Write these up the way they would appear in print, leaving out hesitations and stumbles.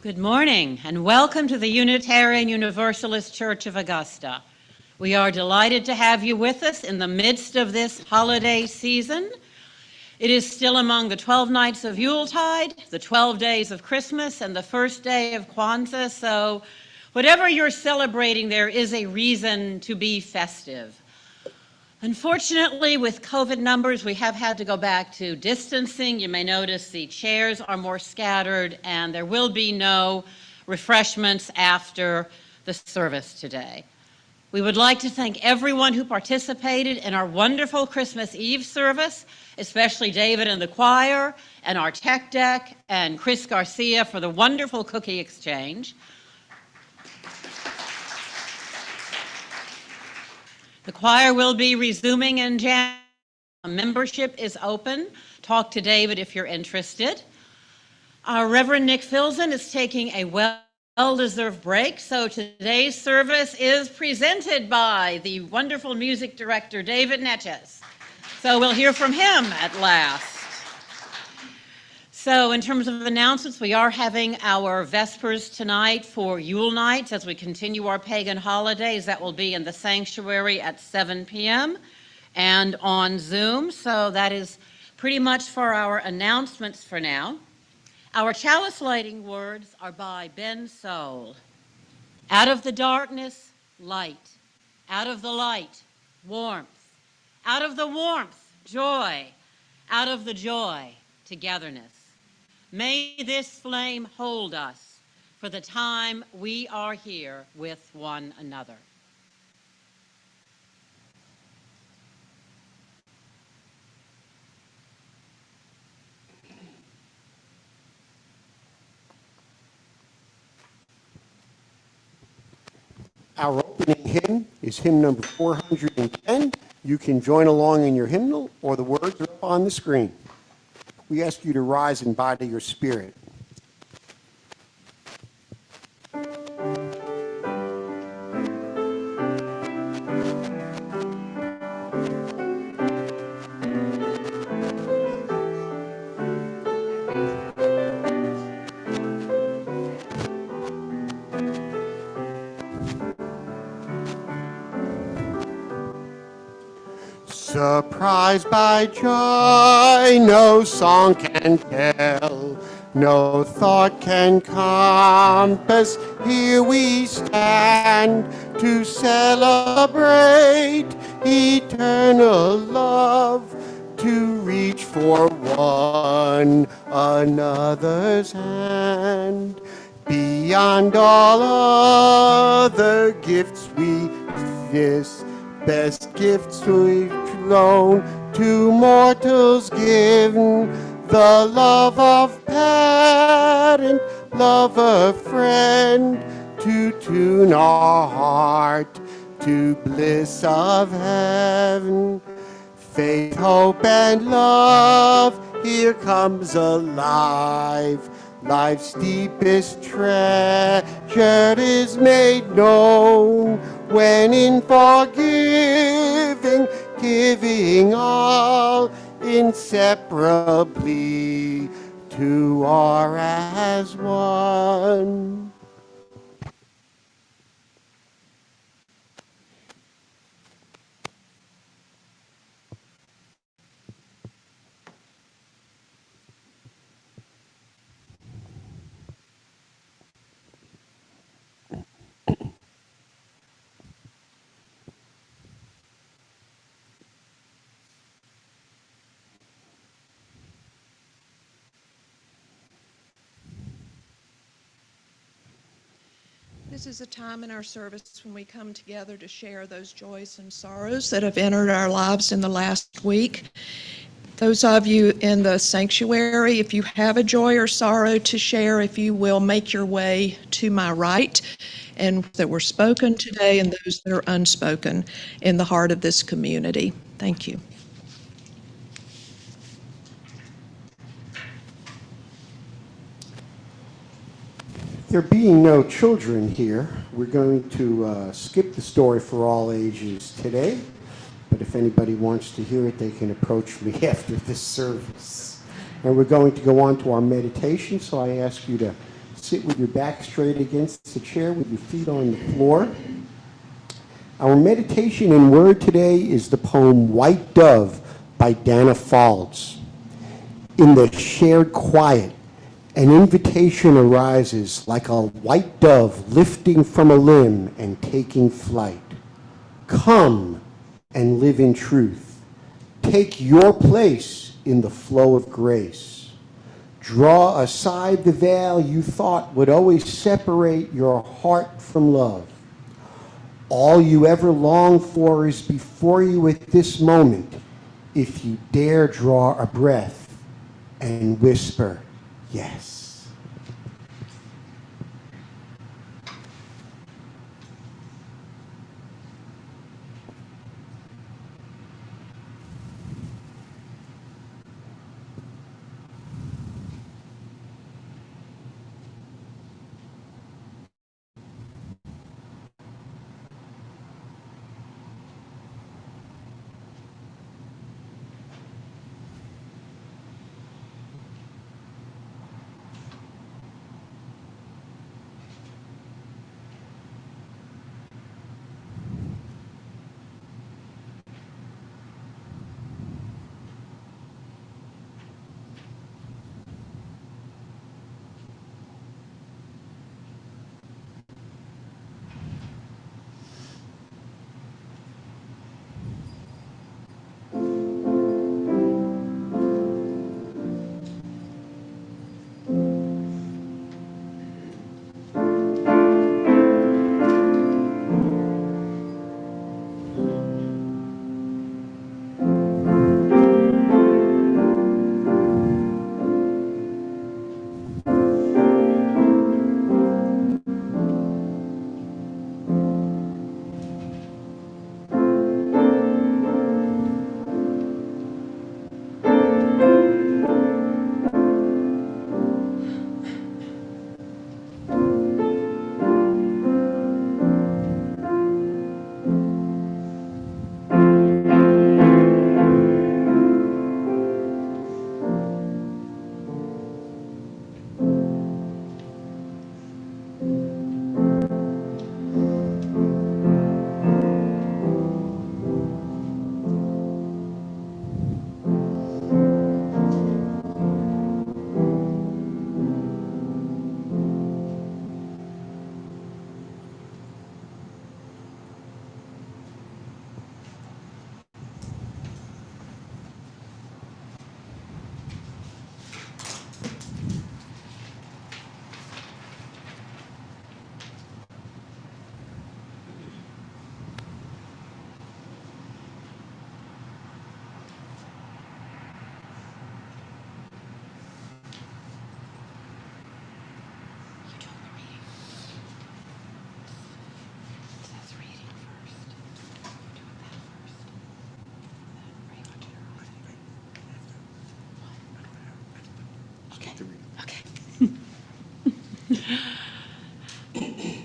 Good morning, and welcome to the Unitarian Universalist Church of Augusta. We are delighted to have you with us in the midst of this holiday season. It is still among the 12 nights of Yuletide, the 12 days of Christmas, and the first day of Kwanzaa, so whatever you're celebrating, there is a reason to be festive. Unfortunately, with COVID numbers, we have had to go back to distancing. You may notice the chairs are more scattered, and there will be no refreshments after the service today. We would like to thank everyone who participated in our wonderful Christmas Eve service, especially David and the choir, and our tech deck, and Chris Garcia for the wonderful cookie exchange. The choir will be resuming in January. Membership is open. Talk to David if you're interested. Our Reverend Nick Filzen is taking a well-deserved break, so today's service is presented by the wonderful music director, David Neches. So we'll hear from him at last. So in terms of announcements, we are having our Vespers tonight for Yule nights as we continue our pagan holidays. That will be in the sanctuary at 7 p.m. and on Zoom. So that is pretty much for our announcements for now. Our chalice lighting words are by Ben Soul. Out of the darkness, light. Out of the light, warmth. Out of the warmth, joy. Out of the joy, togetherness. May this flame hold us for the time we are here with one another. Our opening hymn is hymn number 410. You can join along in your hymnal, or the words are up on the screen. We ask you to rise and bow to your spirit. Surprised by joy, no song can tell, no thought can compass. Here we stand to celebrate eternal love, to reach for one another's hand. Beyond all other gifts we miss, best gifts we've loan to mortals given, the love of parent, love of friend, to tune our heart to bliss of heaven. Faith, hope, and love here comes alive. Life's deepest treasure is made known when in forgiving, giving all inseparably two are as one. This is a time in our service when we come together to share those joys and sorrows that have entered our lives in the last week. Those of you in the sanctuary, if you have a joy or sorrow to share, if you will make your way to my right, and that were spoken today and those that are unspoken in the heart of this community. Thank you. There being no children here, we're going to skip the story for all ages today. But if anybody wants to hear it, they can approach me after this service. And we're going to go on to our meditation, so I ask you to sit with your back straight against the chair with your feet on the floor. Our meditation and word today is the poem White Dove by Dana Faulds. In the shared quiet, an invitation arises like a white dove lifting from a limb and taking flight. Come and live in truth. Take your place in the flow of grace. Draw aside the veil you thought would always separate your heart from love. All you ever longed for is before you at this moment, if you dare draw a breath and whisper, yes.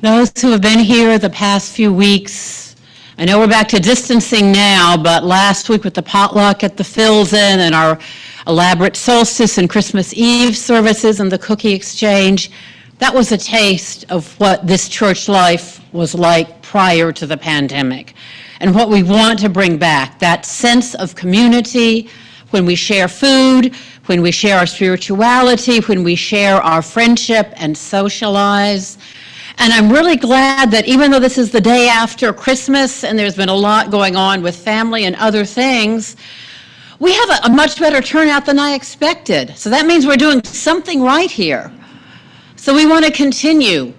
Those who have been here the past few weeks, I know we're back to distancing now, but last week with the potluck at the Phil's Inn and our elaborate solstice and Christmas Eve services and the cookie exchange, that was a taste of what this church life was like prior to the pandemic. And what we want to bring back, that sense of community when we share food, when we share our spirituality, when we share our friendship and socialize. And I'm really glad that even though this is the day after Christmas and there's been a lot going on with family and other things, we have a much better turnout than I expected. So that means we're doing something right here. So we want to continue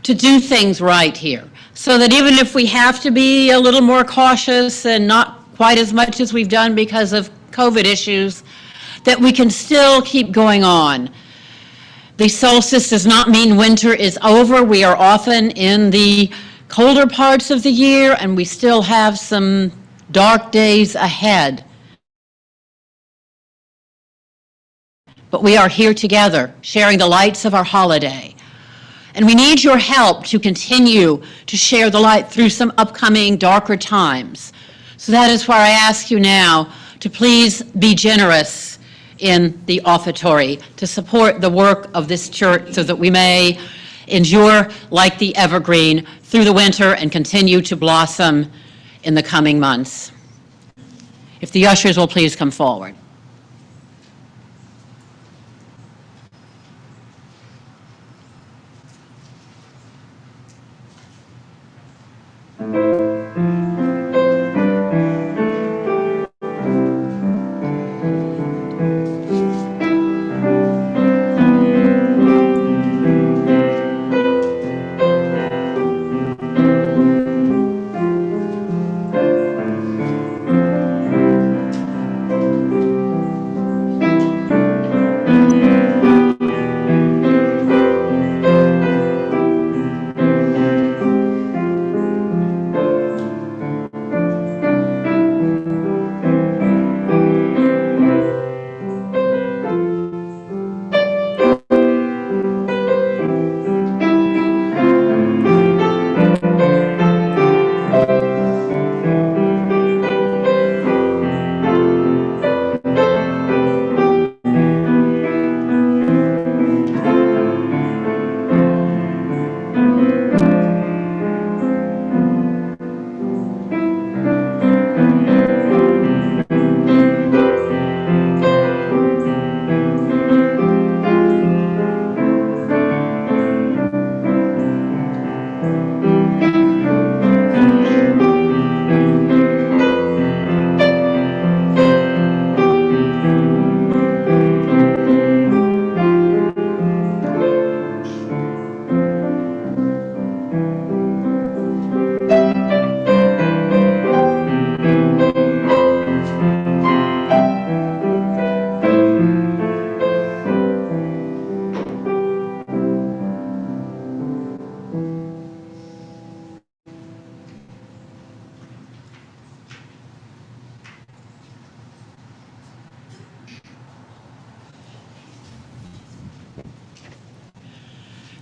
to do things right here, so that even if we have to be a little more cautious and not quite as much as we've done because of COVID issues, that we can still keep going on. The solstice does not mean winter is over. We are often in the colder parts of the year, and we still have some dark days ahead. But we are here together, sharing the lights of our holiday. And we need your help to continue to share the light through some upcoming darker times. So that is why I ask you now to please be generous in the offertory to support the work of this church so that we may endure like the evergreen through the winter and continue to blossom in the coming months. If the ushers will please come forward.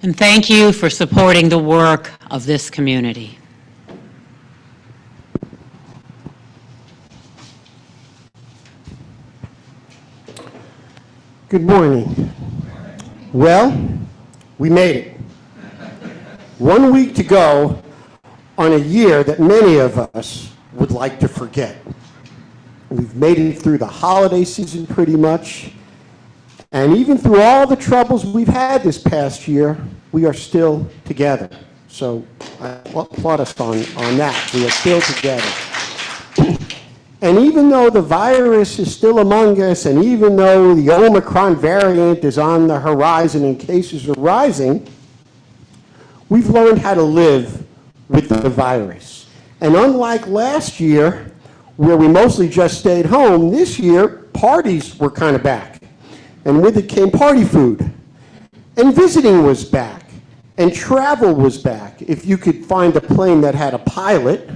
And thank you for supporting the work of this community. Good morning. Well, we made it. 1 week to go on a year that many of us would like to forget. We've made it through the holiday season pretty much, and even through all the troubles we've had this past year, we are still together. So I applaud us on that. We are still together. And even though the virus is still among us, and even though the Omicron variant is on the horizon and cases are rising, we've learned how to live with the virus. And unlike last year, where we mostly just stayed home, this year, parties were kind of back. And with it came party food. And visiting was back. And travel was back, if you could find a plane that had a pilot.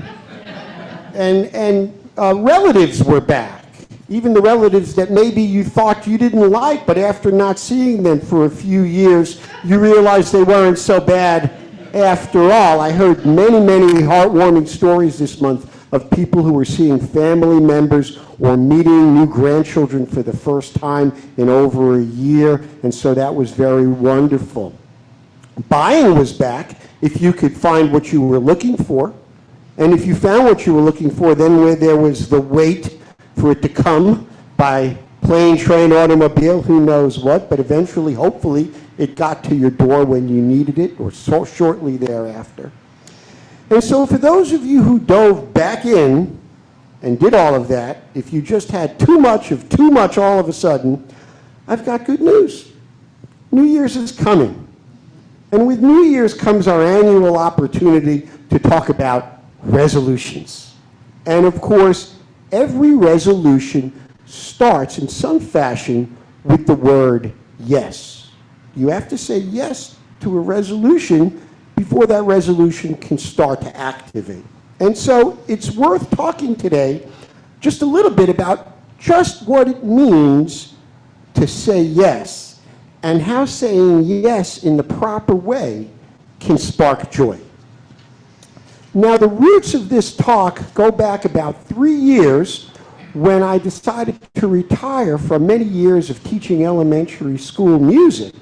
And relatives were back. Even the relatives that maybe you thought you didn't like, but after not seeing them for a few years, you realized they weren't so bad after all. I heard many, many heartwarming stories this month of people who were seeing family members or meeting new grandchildren for the first time in over a year, and so that was very wonderful. Buying was back, if you could find what you were looking for. And if you found what you were looking for, then there was the wait for it to come by plane, train, automobile, who knows what, but eventually, hopefully, it got to your door when you needed it, or so shortly thereafter. And so for those of you who dove back in and did all of that, if you just had too much of too much all of a sudden, I've got good news. New Year's is coming. And with New Year's comes our annual opportunity to talk about resolutions. And of course, every resolution starts in some fashion with the word yes. You have to say yes to a resolution before that resolution can start to activate. And so it's worth talking today just a little bit about just what it means to say yes and how saying yes in the proper way can spark joy. Now, the roots of this talk go back about 3 years when I decided to retire from many years of teaching elementary school music.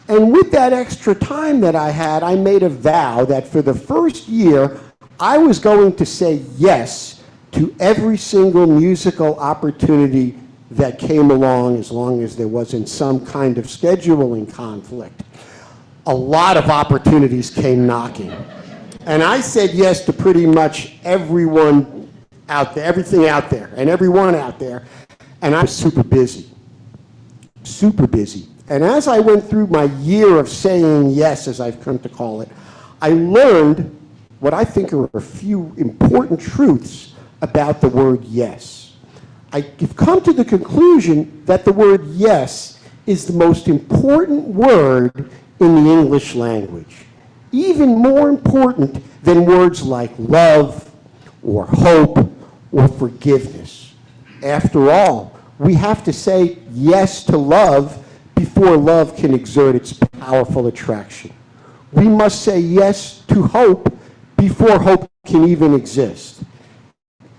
And with that extra time that I had, I made a vow that for the first year, I was going to say yes to every single musical opportunity that came along, as long as there wasn't some kind of scheduling conflict. A lot of opportunities came knocking. And I said yes to pretty much everyone out there, everything out there, and everyone out there. And I was super busy. Super busy. And as I went through my year of saying yes, as I've come to call it, I learned what I think are a few important truths about the word yes. I've come to the conclusion that the word yes is the most important word in the English language, even more important than words like love or hope or forgiveness. After all, we have to say yes to love before love can exert its powerful attraction. We must say yes to hope before hope can even exist.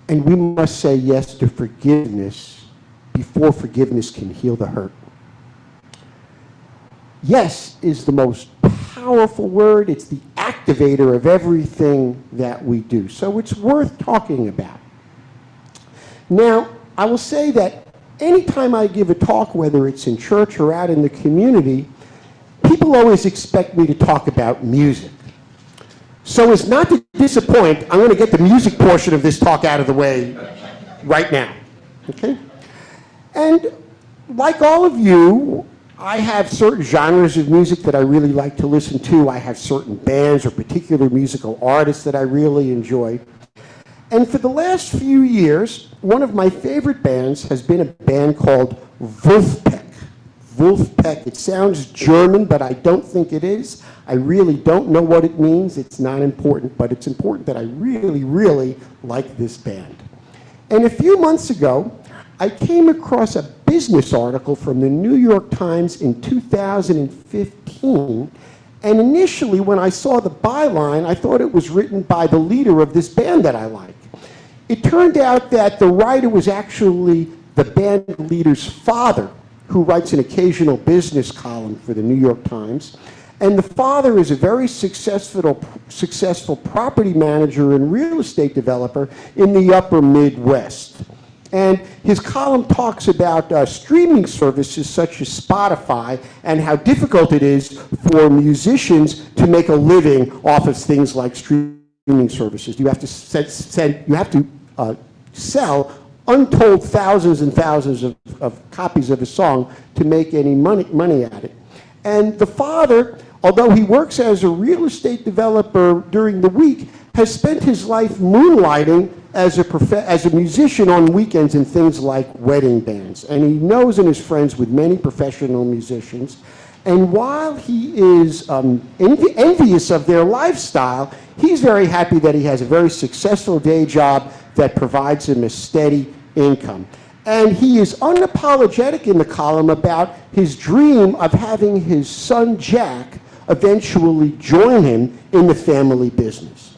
And we must say yes to forgiveness before forgiveness can heal the hurt. Yes is the most powerful word. It's the activator of everything that we do. So it's worth talking about. Now, I will say that anytime I give a talk, whether it's in church or out in the community, people always expect me to talk about music. So as not to disappoint, I'm going to get the music portion of this talk out of the way right now. Okay? And like all of you, I have certain genres of music that I really like to listen to. I have certain bands or particular musical artists that I really enjoy. And for the last few years, one of my favorite bands has been a band called Wolfpack. Wolfpack, it sounds German, but I don't think it is. I really don't know what it means. It's not important, but it's important that I really, really like this band. And a few months ago, I came across a business article from the New York Times in 2015. And initially, when I saw the byline, I thought it was written by the leader of this band that I like. It turned out that the writer was actually the band leader's father, who writes an occasional business column for the New York Times. And the father is a very successful property manager and real estate developer in the upper Midwest. And his column talks about streaming services such as Spotify and how difficult it is for musicians to make a living off of things like streaming services. You have to sell untold thousands and thousands of copies of a song to make any money at it. And the father, although he works as a real estate developer during the week, has spent his life moonlighting as a musician on weekends in things like wedding bands. And he knows and is friends with many professional musicians. And while he is envious of their lifestyle, he's very happy that he has a very successful day job that provides him a steady income. And he is unapologetic in the column about his dream of having his son Jack eventually join him in the family business.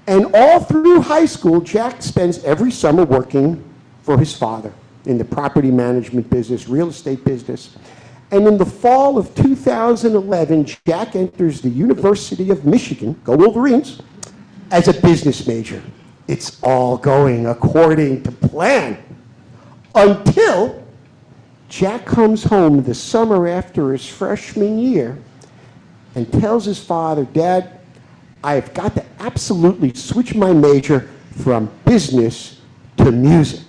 And all through high school, Jack spends every summer working for his father in the property management business, real estate business. And in the fall of 2011, Jack enters the University of Michigan, go Wolverines, as a business major. It's all going according to plan. Until Jack comes home the summer after his freshman year and tells his father, "Dad, I've got to absolutely switch my major from business to music."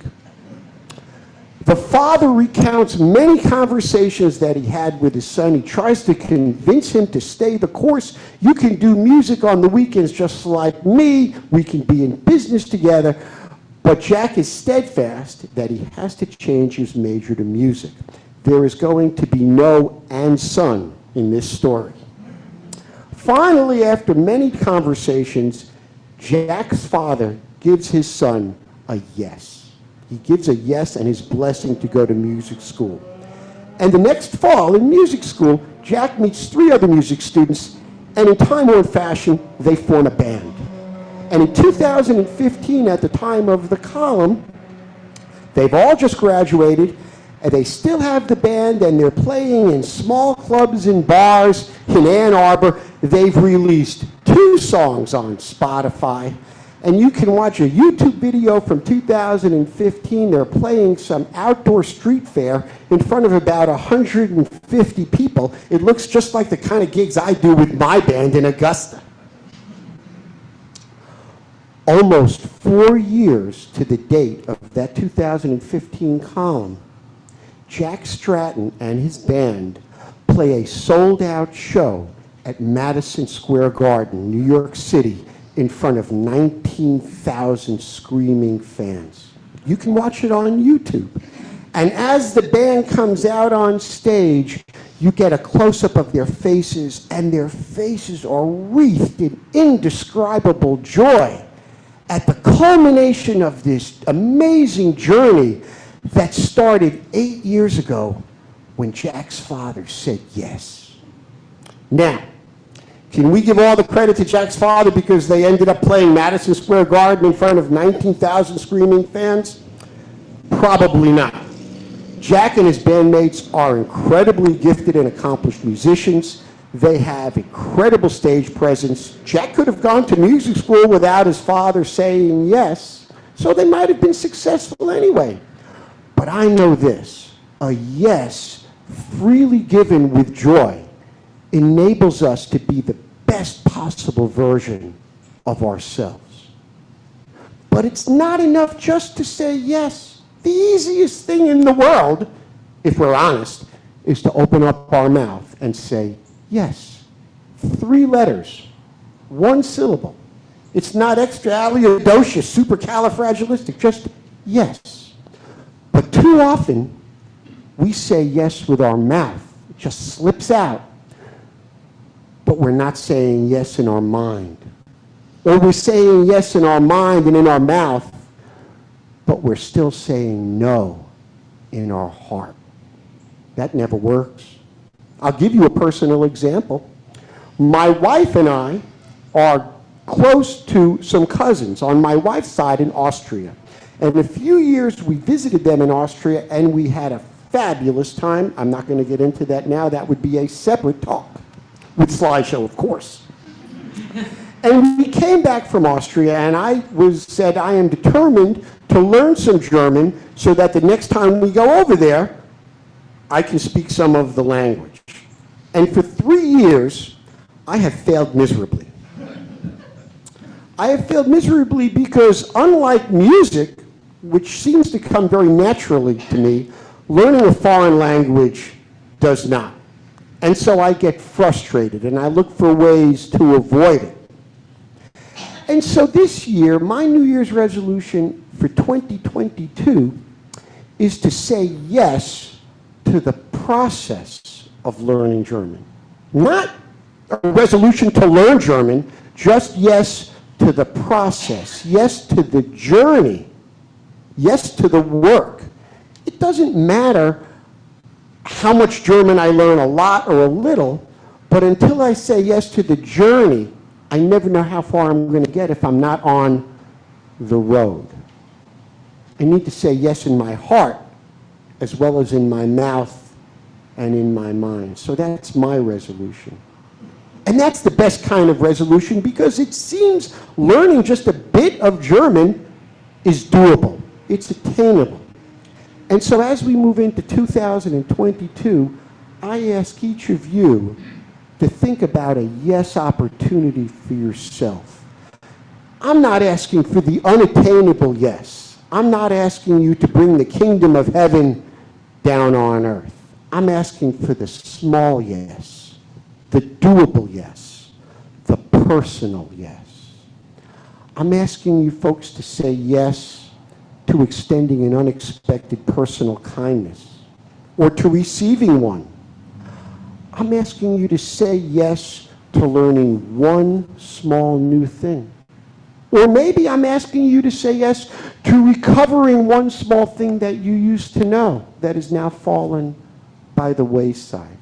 The father recounts many conversations that he had with his son. He tries to convince him to stay the course. You can do music on the weekends just like me. We can be in business together. But Jack is steadfast that he has to change his major to music. There is going to be no "and son" in this story. Finally, after many conversations, Jack's father gives his son a yes. He gives a yes and his blessing to go to music school. And the next fall in music school, Jack meets 3 other music students, and in time-worn fashion, they form a band. And in 2015, at the time of the column, they've all just graduated, and they still have the band, and they're playing in small clubs and bars in Ann Arbor. They've released 2 songs on Spotify, and you can watch a YouTube video from 2015. They're playing some outdoor street fair in front of about 150 people. It looks just like the kind of gigs I do with my band in Augusta. Almost 4 years to the date of that 2015 column, Jack Stratton and his band play a sold-out show at Madison Square Garden, New York City, in front of 19,000 screaming fans. You can watch it on YouTube. And as the band comes out on stage, you get a close-up of their faces, and their faces are wreathed in indescribable joy at the culmination of this amazing journey that started 8 years ago when Jack's father said yes. Now, can we give all the credit to Jack's father because they ended up playing Madison Square Garden in front of 19,000 screaming fans? Probably not. Jack and his bandmates are incredibly gifted and accomplished musicians. They have incredible stage presence. Jack could have gone to music school without his father saying yes, so they might have been successful anyway. But I know this, a yes freely given with joy enables us to be the best possible version of ourselves. But it's not enough just to say yes. The easiest thing in the world, if we're honest, is to open up our mouth and say yes. 3 letters, 1 syllable. It's not extraaliodosis, supercalifragilistic, just yes. But too often, we say yes with our mouth. It just slips out. But we're not saying yes in our mind. Or we're saying yes in our mind and in our mouth, but we're still saying no in our heart. That never works. I'll give you a personal example. My wife and I are close to some cousins on my wife's side in Austria. And in a few years, we visited them in Austria, and we had a fabulous time. I'm not going to get into that now. That would be a separate talk, with slideshow, of course. And we came back from Austria, and I said, I am determined to learn some German so that the next time we go over there, I can speak some of the language. And for 3 years, I have failed miserably. I have failed miserably because unlike music, which seems to come very naturally to me, learning a foreign language does not. And so I get frustrated, and I look for ways to avoid it. And so this year, my New Year's resolution for 2022 is to say yes to the process of learning German. Not a resolution to learn German, just yes to the process, yes to the journey, yes to the work. It doesn't matter how much German I learn, a lot or a little, but until I say yes to the journey, I never know how far I'm going to get if I'm not on the road. I need to say yes in my heart as well as in my mouth and in my mind. So that's my resolution. And that's the best kind of resolution because it seems learning just a bit of German is doable. It's attainable. And so as we move into 2022, I ask each of you to think about a yes opportunity for yourself. I'm not asking for the unattainable yes. I'm not asking you to bring the kingdom of heaven down on earth. I'm asking for the small yes, the doable yes, the personal yes. I'm asking you folks to say yes to extending an unexpected personal kindness or to receiving one. I'm asking you to say yes to learning one small new thing. Or maybe I'm asking you to say yes to recovering one small thing that you used to know that has now fallen by the wayside.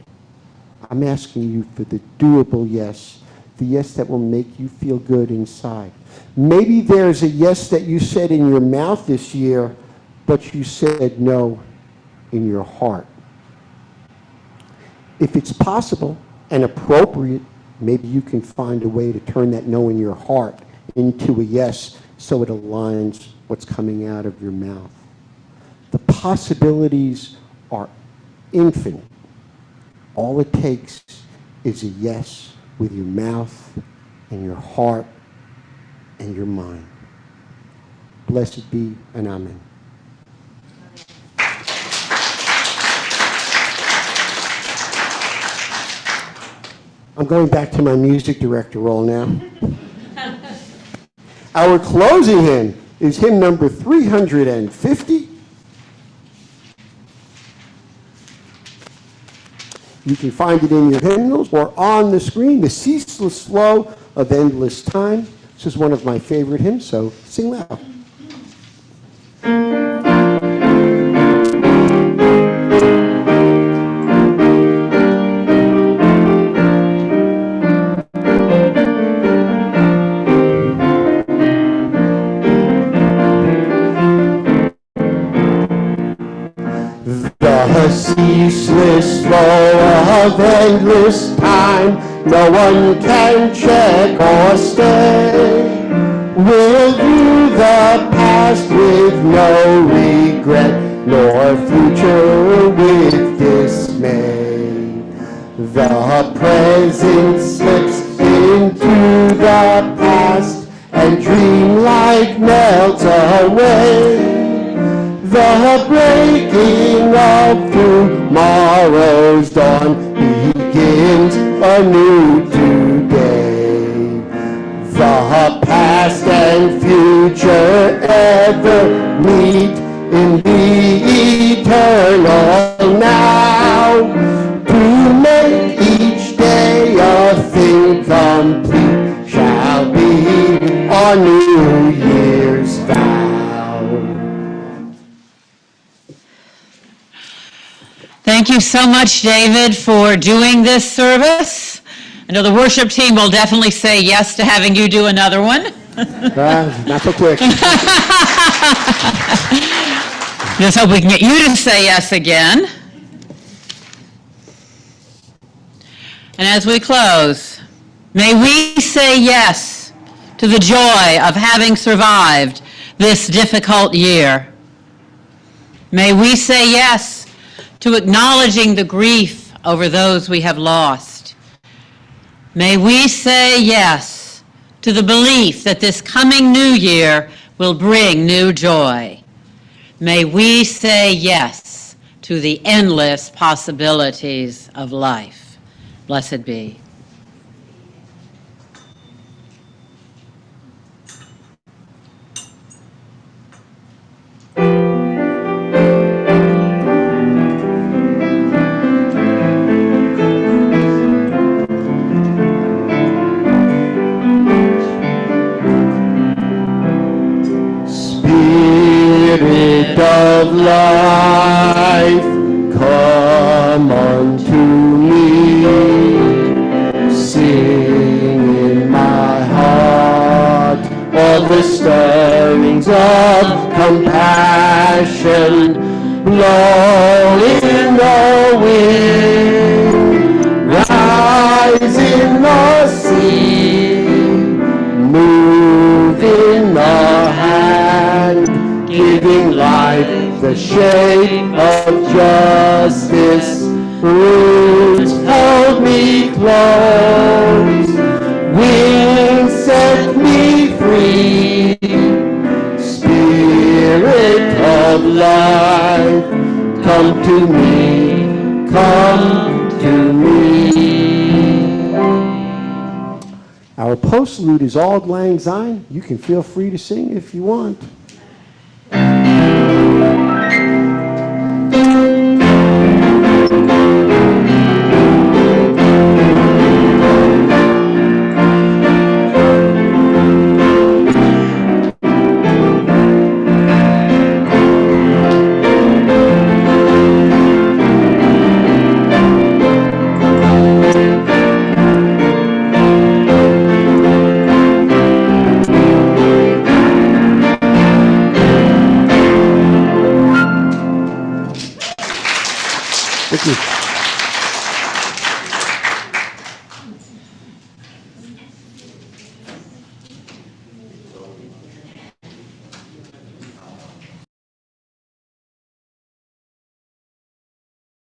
I'm asking you for the doable yes, the yes that will make you feel good inside. Maybe there's a yes that you said in your mouth this year, but you said no in your heart. If it's possible and appropriate, maybe you can find a way to turn that no in your heart into a yes so it aligns what's coming out of your mouth. The possibilities are infinite. All it takes is a yes with your mouth and your heart and your mind. Blessed be and amen. I'm going back to my music director role now. Our closing hymn is hymn number 350. You can find it in your hymnals or on the screen, The Ceaseless Flow of Endless Time. This is one of my favorite hymns, so sing loud. The ceaseless flow of endless time, no one can check or stay. We'll view the past with no regret, nor future with dismay. The present slips into the past, and dreamlike melts away. The breaking of tomorrow's dawn begins anew today. The past and future ever meet in the eternal now, to make each day a thing complete shall be our New Year's vow. Thank you so much, David, for doing this service. I know the worship team will definitely say yes to having you do another one. Not so quick. Just hope we can get you to say yes again. And as we close, may we say yes to the joy of having survived this difficult year. May we say yes to acknowledging the grief over those we have lost. May we say yes to the belief that this coming new year will bring new joy. May we say yes to the endless possibilities of life. Blessed be. Spirit of life, come unto me. Sing in my heart all the stirrings of compassion. Blow in the wind, rise in the sea, move in the hand, giving life the shape of justice. Roots hold me close, wings set me free. Spirit of life, come to me, come to me. Our postlude is Auld Lang Syne. You can feel free to sing if you want.